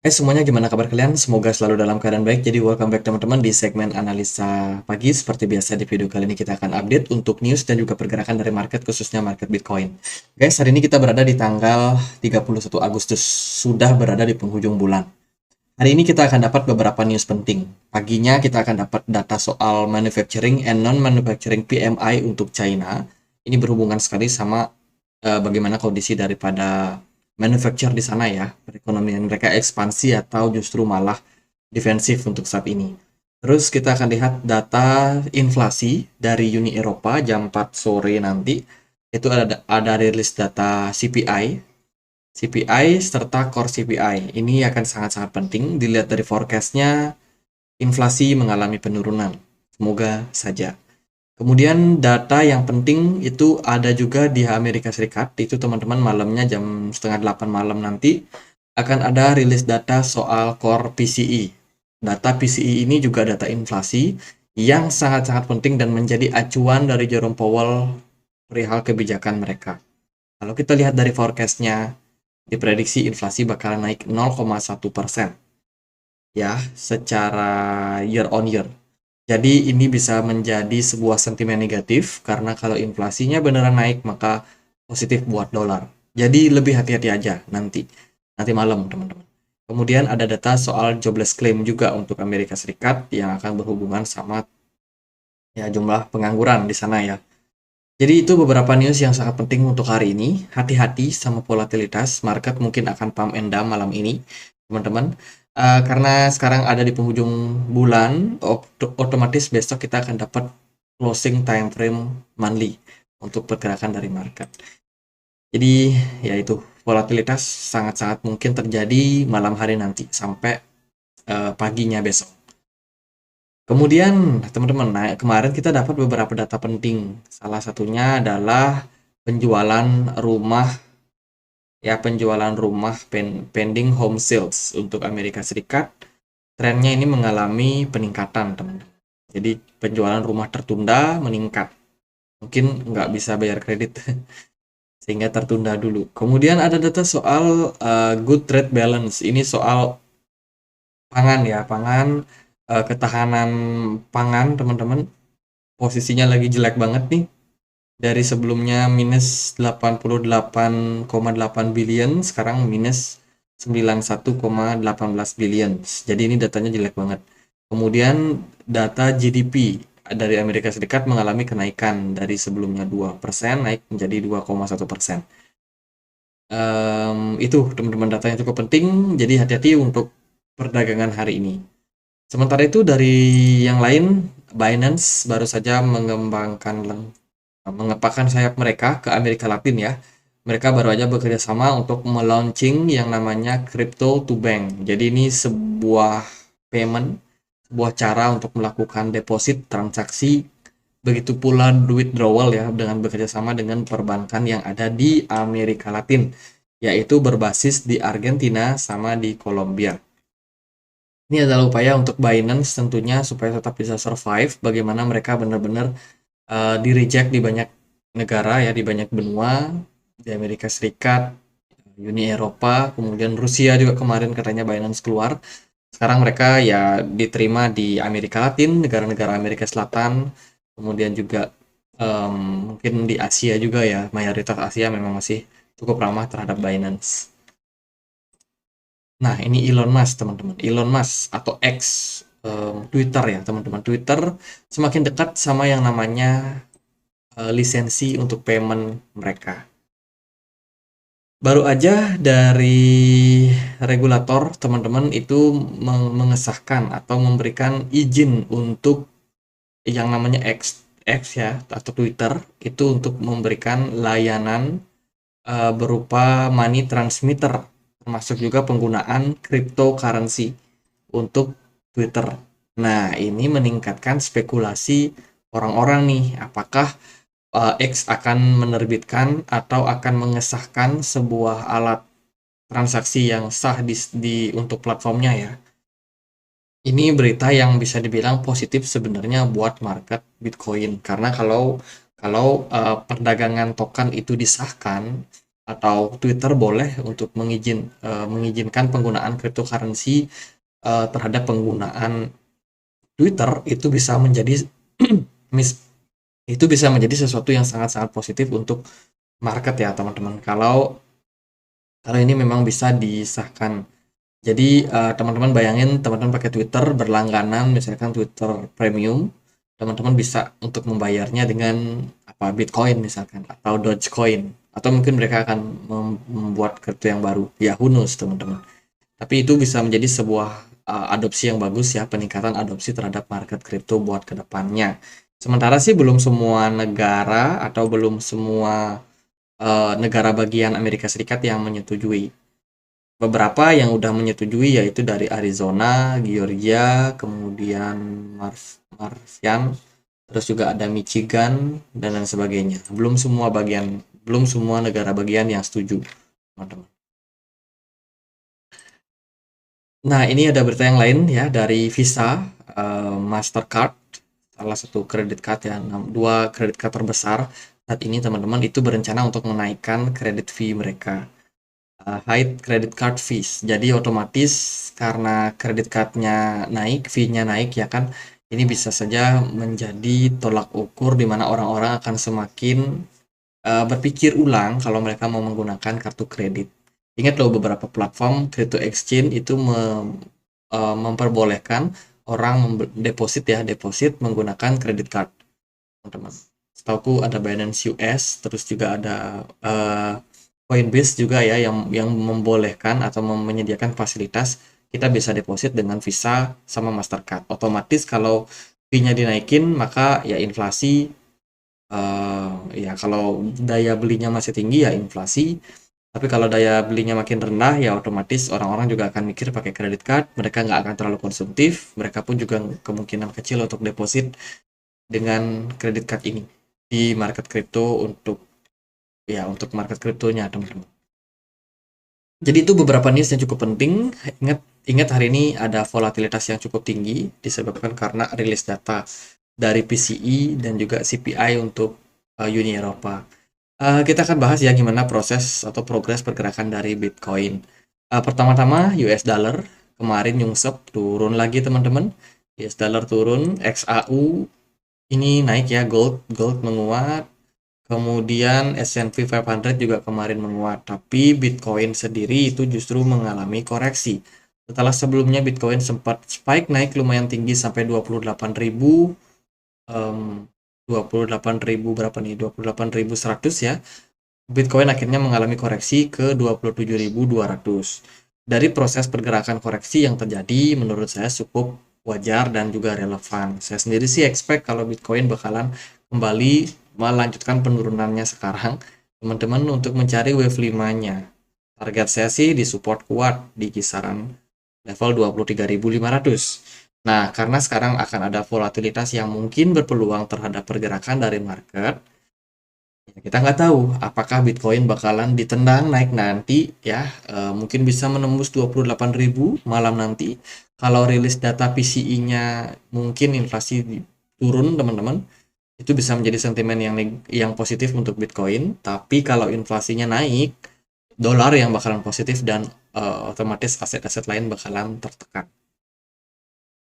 Semuanya, gimana kabar kalian? Semoga selalu dalam keadaan baik. Jadi welcome back teman-teman di segmen analisa pagi. Seperti biasa di video kali ini kita akan update untuk news dan juga pergerakan dari market, khususnya market Bitcoin. Guys, hari ini kita berada di tanggal 31 Agustus, sudah berada di penghujung bulan. Hari ini kita akan dapat beberapa news penting. Paginya kita akan dapat data soal manufacturing and non-manufacturing PMI untuk China. Ini berhubungan sekali sama bagaimana kondisi daripada manufacture di sana ya, perekonomian mereka ekspansi atau justru malah defensif untuk saat ini. Terus kita akan lihat data inflasi dari Uni Eropa jam 4 sore nanti. Itu ada rilis data CPI serta core CPI. Ini akan sangat-sangat penting dilihat dari forecastnya, inflasi mengalami penurunan. Semoga saja. Kemudian data yang penting itu ada juga di Amerika Serikat, itu teman-teman malamnya jam setengah 8 malam nanti akan ada rilis data soal core PCE. Data PCE ini juga data inflasi yang sangat-sangat penting dan menjadi acuan dari Jerome Powell perihal kebijakan mereka. Kalau kita lihat dari forecastnya, diprediksi inflasi bakalan naik 0,1% ya secara year on year. Jadi ini bisa menjadi sebuah sentimen negatif karena kalau inflasinya beneran naik maka positif buat dolar. Jadi lebih hati-hati aja nanti malam teman-teman. Kemudian ada data soal jobless claim juga untuk Amerika Serikat yang akan berhubungan sama ya jumlah pengangguran di sana ya. Jadi itu beberapa news yang sangat penting untuk hari ini. Hati-hati sama volatilitas, market mungkin akan pump and dump malam ini, teman-teman. Karena sekarang ada di penghujung bulan, otomatis besok kita akan dapat closing time frame monthly untuk pergerakan dari market. Jadi ya itu, volatilitas sangat-sangat mungkin terjadi malam hari nanti sampai paginya besok. Kemudian, teman-teman, nah, kemarin kita dapat beberapa data penting. Salah satunya adalah penjualan rumah, ya penjualan rumah pending home sales untuk Amerika Serikat. Trennya ini mengalami peningkatan, teman-teman. Jadi penjualan rumah tertunda meningkat. Mungkin nggak bisa bayar kredit, sehingga tertunda dulu. Kemudian ada data soal good trade balance. Ini soal pangan ya, ketahanan pangan, teman-teman. Posisinya lagi jelek banget nih. Dari sebelumnya minus 88,8 billion, sekarang minus 91,18 billion. Jadi ini datanya jelek banget. Kemudian data GDP dari Amerika Serikat mengalami kenaikan dari sebelumnya 2% naik menjadi 2,1%. Itu teman-teman data yang cukup penting, jadi hati-hati untuk perdagangan hari ini. Sementara itu dari yang lain, Binance baru saja mengepakkan sayap mereka ke Amerika Latin ya. Mereka baru aja bekerja sama untuk melaunching yang namanya Crypto to Bank. Jadi ini sebuah payment, sebuah cara untuk melakukan deposit, transaksi, begitu pula withdrawal ya, dengan bekerja sama dengan perbankan yang ada di Amerika Latin, yaitu berbasis di Argentina sama di Kolombia. Ini adalah upaya untuk Binance tentunya supaya tetap bisa survive, bagaimana mereka benar-benar di reject di banyak negara ya, di banyak benua, di Amerika Serikat, Uni Eropa, kemudian Rusia juga kemarin katanya Binance keluar. Sekarang mereka ya diterima di Amerika Latin, negara-negara Amerika Selatan, kemudian juga mungkin di Asia juga ya, mayoritas Asia memang masih cukup ramah terhadap Binance. Nah, ini Elon Musk, teman-teman. Elon Musk atau X, Twitter ya, teman-teman. Twitter semakin dekat sama yang namanya lisensi untuk payment mereka. Baru aja dari regulator, teman-teman, itu mengesahkan atau memberikan izin untuk yang namanya X ya, atau Twitter, itu untuk memberikan layanan berupa money transmitter, termasuk juga penggunaan cryptocurrency untuk Twitter. Nah, ini meningkatkan spekulasi orang-orang nih, apakah X akan menerbitkan atau akan mengesahkan sebuah alat transaksi yang sah untuk platformnya ya. Ini berita yang bisa dibilang positif sebenarnya buat market Bitcoin, karena kalau perdagangan token itu disahkan, atau Twitter boleh untuk mengizinkan penggunaan cryptocurrency terhadap penggunaan Twitter itu bisa menjadi itu bisa menjadi sesuatu yang sangat-sangat positif untuk market ya teman-teman. Kalau ini memang bisa disahkan. Jadi teman-teman bayangin teman-teman pakai Twitter berlangganan misalkan Twitter Premium, teman-teman bisa untuk membayarnya dengan apa Bitcoin misalkan atau Dogecoin atau mungkin mereka akan membuat kripto yang baru. Ya who knows teman-teman. Tapi itu bisa menjadi sebuah adopsi yang bagus ya, peningkatan adopsi terhadap market kripto buat kedepannya. Sementara sih belum semua negara atau belum semua negara bagian Amerika Serikat yang menyetujui. Beberapa yang udah menyetujui yaitu dari Arizona, Georgia, kemudian Martian, terus juga ada Michigan dan lain sebagainya. Belum semua negara bagian yang setuju, teman-teman. Nah, ini ada berita yang lain ya dari Visa, Mastercard, salah satu kredit card ya, dua kredit card terbesar saat ini teman-teman itu berencana untuk menaikkan kredit fee mereka. High credit card fees. Jadi otomatis karena kredit cardnya naik, fee-nya naik ya kan, ini bisa saja menjadi tolak ukur di mana orang-orang akan semakin berpikir ulang kalau mereka mau menggunakan kartu kredit. Ingat loh beberapa platform crypto exchange itu memperbolehkan orang deposit ya, deposit menggunakan kredit card, teman-teman. Setauku ada Binance US, terus juga ada Coinbase juga ya yang membolehkan atau menyediakan fasilitas kita bisa deposit dengan Visa sama Mastercard. Otomatis kalau fee-nya dinaikin maka ya inflasi ya kalau daya belinya masih tinggi ya inflasi. Tapi kalau daya belinya makin rendah ya otomatis orang-orang juga akan mikir pakai kredit card, mereka nggak akan terlalu konsumtif, mereka pun juga kemungkinan kecil untuk deposit dengan kredit card ini di market crypto untuk market kriptonya teman-teman. Jadi itu beberapa news yang cukup penting. Ingat hari ini ada volatilitas yang cukup tinggi disebabkan karena rilis data dari PCE dan juga CPI untuk Uni Eropa. Kita akan bahas ya gimana proses atau progres pergerakan dari Bitcoin. Pertama-tama US dollar kemarin nyungsep turun lagi teman-teman. US dollar turun, XAU ini naik ya, gold menguat. Kemudian S&P 500 juga kemarin menguat, tapi Bitcoin sendiri itu justru mengalami koreksi. Setelah sebelumnya Bitcoin sempat spike naik lumayan tinggi sampai 28.000, 28.000 berapa nih? 28.100 ya. Bitcoin akhirnya mengalami koreksi ke 27.200. Dari proses pergerakan koreksi yang terjadi, menurut saya cukup wajar dan juga relevan. Saya sendiri sih expect kalau Bitcoin bakalan kembali melanjutkan penurunannya sekarang, teman-teman untuk mencari wave 5-nya. Target saya sih di support kuat di kisaran level 23.500. Nah, karena sekarang akan ada volatilitas yang mungkin berpeluang terhadap pergerakan dari market, ya kita nggak tahu apakah Bitcoin bakalan ditendang naik nanti ya, mungkin bisa menembus 28.000 malam nanti. Kalau rilis data PCE-nya mungkin inflasi turun teman-teman, itu bisa menjadi sentimen yang positif untuk Bitcoin. Tapi kalau inflasinya naik, dolar yang bakalan positif dan otomatis aset-aset lain bakalan tertekan.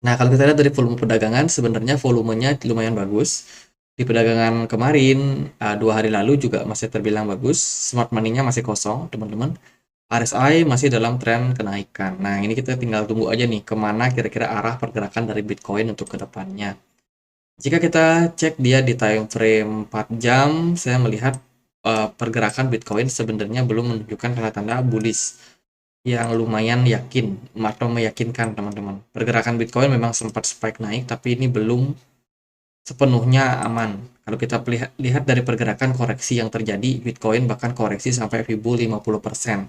Nah, kalau kita lihat dari volume perdagangan, sebenarnya volumenya lumayan bagus. Di perdagangan kemarin, 2 hari lalu juga masih terbilang bagus. Smart money-nya masih kosong, teman-teman. RSI masih dalam tren kenaikan. Nah, ini kita tinggal tunggu aja nih, kemana kira-kira arah pergerakan dari Bitcoin untuk kedepannya. Jika kita cek dia di time frame 4 jam, saya melihat pergerakan Bitcoin sebenarnya belum menunjukkan tanda-tanda bullish yang lumayan yakin atau meyakinkan teman-teman. Pergerakan Bitcoin memang sempat spike naik, tapi ini belum sepenuhnya aman. Kalau kita lihat dari pergerakan koreksi yang terjadi, Bitcoin bahkan koreksi sampai Fibo 50%.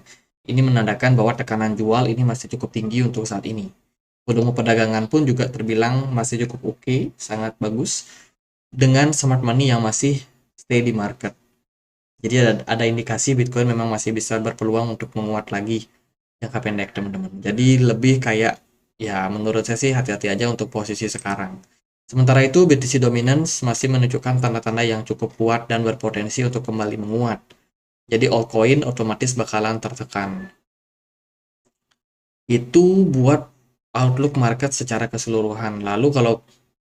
Ini menandakan bahwa tekanan jual ini masih cukup tinggi untuk saat ini. Volume perdagangan pun juga terbilang masih cukup oke, sangat bagus, dengan smart money yang masih stay di market. Jadi ada indikasi Bitcoin memang masih bisa berpeluang untuk menguat lagi jangka pendek teman-teman. Jadi lebih kayak ya menurut saya sih hati-hati aja untuk posisi sekarang. Sementara itu BTC Dominance masih menunjukkan tanda-tanda yang cukup kuat dan berpotensi untuk kembali menguat. Jadi altcoin otomatis bakalan tertekan. Itu buat outlook market secara keseluruhan. Lalu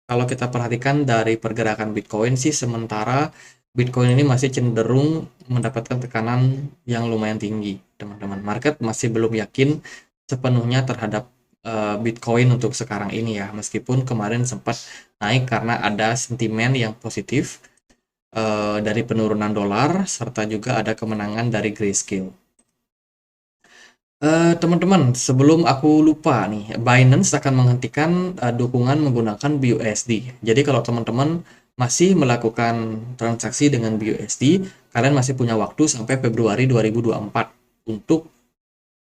kalau kita perhatikan dari pergerakan Bitcoin sih, sementara Bitcoin ini masih cenderung mendapatkan tekanan yang lumayan tinggi, teman-teman. Market masih belum yakin sepenuhnya terhadap Bitcoin untuk sekarang ini ya, meskipun kemarin sempat naik karena ada sentimen yang positif dari penurunan dolar, serta juga ada kemenangan dari Grayscale. Teman-teman, sebelum aku lupa nih, Binance akan menghentikan dukungan menggunakan BUSD. Jadi kalau teman-teman masih melakukan transaksi dengan BUSD, kalian masih punya waktu sampai Februari 2024 untuk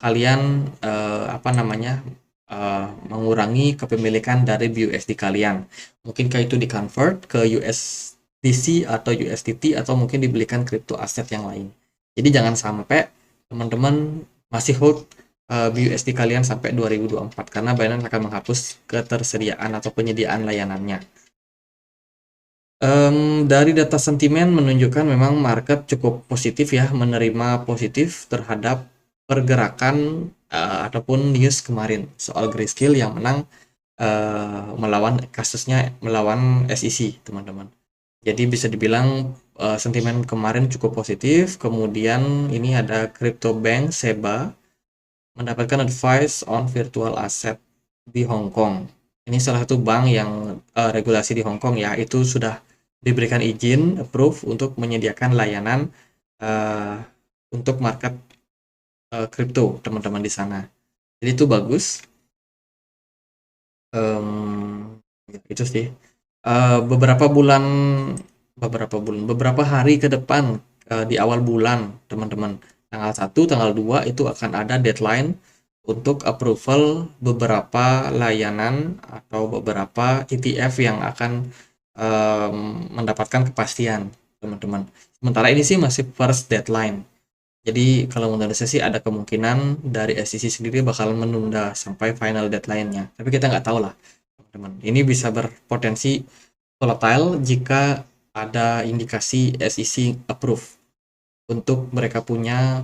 kalian mengurangi kepemilikan dari BUSD kalian. Mungkinkah itu di-convert ke USDC atau USDT, atau mungkin dibelikan kripto aset yang lain. Jadi jangan sampai teman-teman masih hold BUSD kalian sampai 2024, karena Binance akan menghapus ketersediaan atau penyediaan layanannya. Dari data sentimen menunjukkan memang market cukup positif ya, menerima positif terhadap pergerakan ataupun news kemarin soal Grayscale yang menang melawan SEC, teman-teman. Jadi bisa dibilang sentimen kemarin cukup positif. Kemudian ini ada CryptoBank Seba mendapatkan advice on virtual asset di Hong Kong. Ini salah satu bank yang regulasi di Hong Kong ya, itu sudah diberikan izin, approve untuk menyediakan layanan untuk market kripto, teman-teman di sana. Jadi itu bagus. Itu sih. Beberapa hari ke depan, di awal bulan, teman-teman, tanggal 1, tanggal 2 itu akan ada deadline untuk approval beberapa layanan atau beberapa ETF yang akan mendapatkan kepastian, teman-teman. Sementara ini sih masih first deadline. Jadi kalau menurut saya sih ada kemungkinan dari SEC sendiri bakal menunda sampai final deadline-nya. Tapi kita nggak tahu lah, teman-teman. Ini bisa berpotensi volatile jika ada indikasi SEC approve untuk mereka punya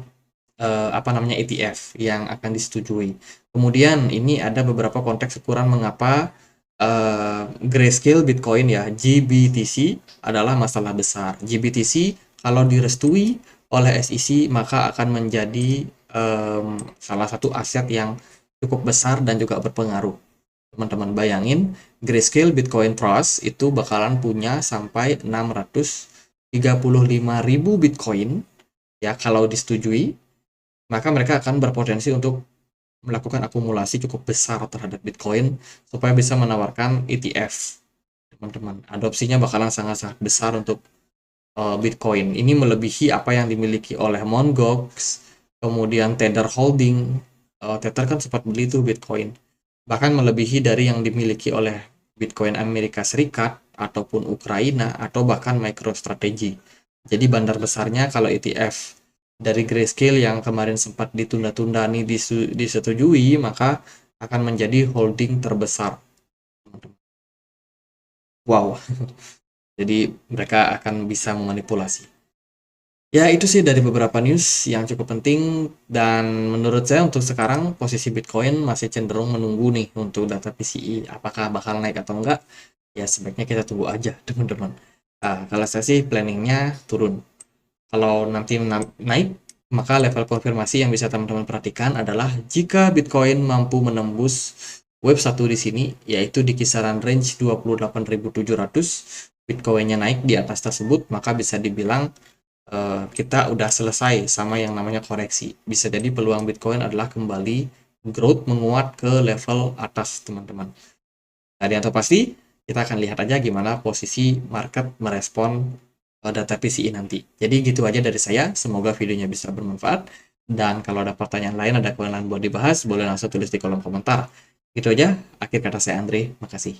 ETF yang akan disetujui. Kemudian ini ada beberapa konteks ukuran mengapa Grayscale Bitcoin ya, GBTC adalah masalah besar. GBTC kalau direstui oleh SEC maka akan menjadi salah satu aset yang cukup besar dan juga berpengaruh. Teman-teman bayangin, Grayscale Bitcoin Trust itu bakalan punya sampai 635.000 Bitcoin ya, kalau disetujui, maka mereka akan berpotensi untuk melakukan akumulasi cukup besar terhadap Bitcoin supaya bisa menawarkan ETF. Teman-teman, adopsinya bakalan sangat-sangat besar untuk Bitcoin. Ini melebihi apa yang dimiliki oleh Mt. Gox, kemudian Tether Holding. Tether kan sempat beli tuh Bitcoin. Bahkan melebihi dari yang dimiliki oleh Bitcoin Amerika Serikat ataupun Ukraina atau bahkan MicroStrategy. Jadi bandar besarnya kalau ETF dari Grayscale yang kemarin sempat ditunda-tunda nih disetujui, maka akan menjadi holding terbesar. Wow. Jadi mereka akan bisa memanipulasi. Ya, itu sih dari beberapa news yang cukup penting, dan menurut saya untuk sekarang posisi Bitcoin masih cenderung menunggu nih untuk data PCE apakah bakal naik atau enggak. Ya sebaiknya kita tunggu aja, teman-teman. Kalau saya sih planningnya turun. Kalau nanti naik, maka level konfirmasi yang bisa teman-teman perhatikan adalah jika Bitcoin mampu menembus wave 1 di sini, yaitu di kisaran range 28.700, Bitcoinnya naik di atas tersebut, maka bisa dibilang kita udah selesai sama yang namanya koreksi. Bisa jadi peluang Bitcoin adalah kembali growth menguat ke level atas, teman-teman. Tadi yang pasti, kita akan lihat aja gimana posisi market merespon data PCE nanti. Jadi gitu aja dari saya, semoga videonya bisa bermanfaat, dan kalau ada pertanyaan lain, ada kenalan buat dibahas, boleh langsung tulis di kolom komentar. Gitu aja, akhir kata saya Andre, makasih.